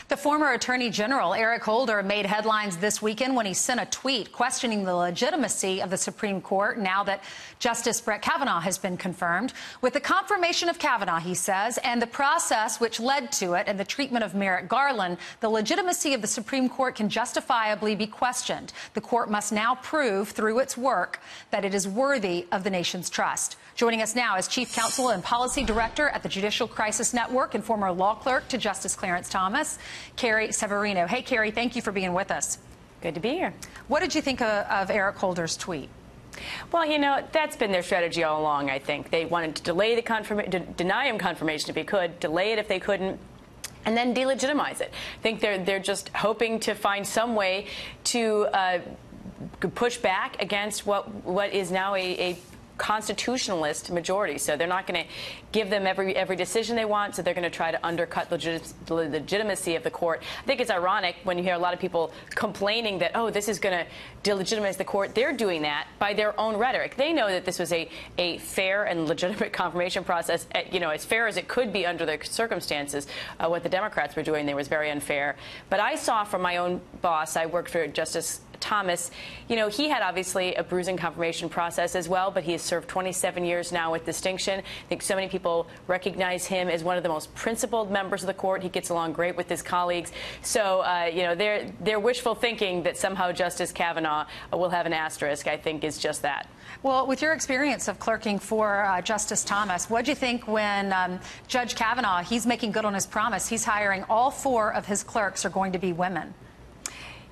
The former Attorney General, Eric Holder, made headlines this weekend when he sent a tweet questioning the legitimacy of the Supreme Court now that Justice Brett Kavanaugh has been confirmed. With the confirmation of Kavanaugh, he says, and the process which led to it and the treatment of Merrick Garland, the legitimacy of the Supreme Court can justifiably be questioned. The court must now prove through its work that it is worthy of the nation's trust. Joining us now is Chief Counsel and Policy Director at the Judicial Crisis Network and former law clerk to Justice Clarence Thomas, Carrie Severino. Hey, Carrie, thank you for being with us. Good to be here. What did you think of Eric Holder's tweet? Well, you know, that's been their strategy all along, I think. They wanted to delay the deny him confirmation if he could, delay it if they couldn't, and then delegitimize it. I think they're just hoping to find some way to push back against what is now a constitutionalist majority. So they're not going to give them every decision they want, so they're going to try to undercut the legitimacy of the court. I think it's ironic when you hear a lot of people complaining that, oh, this is going to delegitimize the court. They're doing that by their own rhetoric. They know that this was a fair and legitimate confirmation process, you know, as fair as it could be under the circumstances. What the Democrats were doing there was very unfair. But I saw from my own boss, I worked for Justice Thomas, you know, he had obviously a bruising confirmation process as well, but he has served 27 years now with distinction. I think so many people recognize him as one of the most principled members of the court. He gets along great with his colleagues. So, you know, their wishful thinking that somehow Justice Kavanaugh will have an asterisk, I think, is just that. Well, with your experience of clerking for Justice Thomas, what do you think when Judge Kavanaugh, he's making good on his promise, he's hiring all 4 of his clerks are going to be women?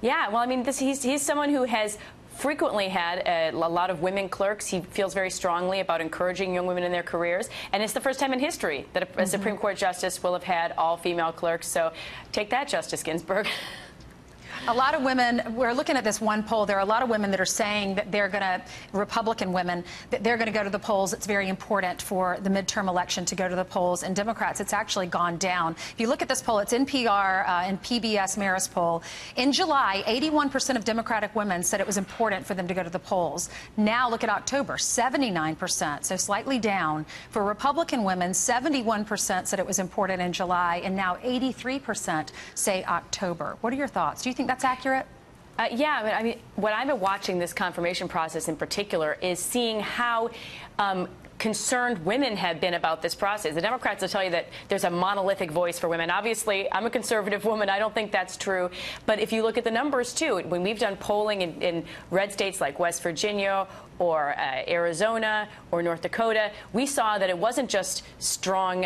Yeah, well, I mean, he's someone who has frequently had a lot of women clerks. He feels very strongly about encouraging young women in their careers, and it's the first time in history that a Supreme Court justice will have had all female clerks. So take that, Justice Ginsburg. A lot of women, we're looking at this one poll, there are a lot of women that are saying that they're going to, Republican women, that they're going to go to the polls. It's very important for the midterm election to go to the polls. And Democrats, it's actually gone down. If you look at this poll, it's NPR and PBS Marist poll. In July, 81% of Democratic women said it was important for them to go to the polls. Now look at October, 79%, so slightly down. For Republican women, 71% said it was important in July, and now 83% say October. What are your thoughts? Do you think that's accurate? Yeah, I mean, what I've been watching this confirmation process in particular is seeing how concerned women have been about this process. The Democrats will tell you that there's a monolithic voice for women. Obviously, I'm a conservative woman. I don't think that's true. But if you look at the numbers, too, when we've done polling in red states like West Virginia or Arizona or North Dakota, we saw that it wasn't just strong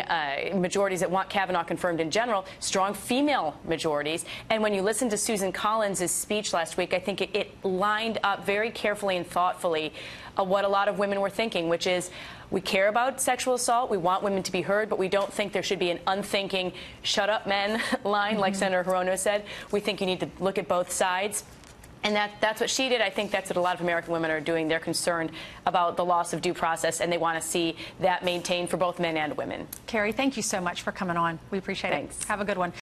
majorities that want Kavanaugh confirmed in general, strong female majorities. And when you listen to Susan Collins' speech last week, I think it lined up very carefully and thoughtfully what a lot of women were thinking, which is we care about sexual assault, we want women to be heard, but we don't think there should be an unthinking shut up men line like Senator Hirono said. We think you need to look at both sides. And that's what she did. I think that's what a lot of American women are doing. They're concerned about the loss of due process, and they want to see that maintained for both men and women. Carrie, thank you so much for coming on. We appreciate it. Thanks. Have a good one.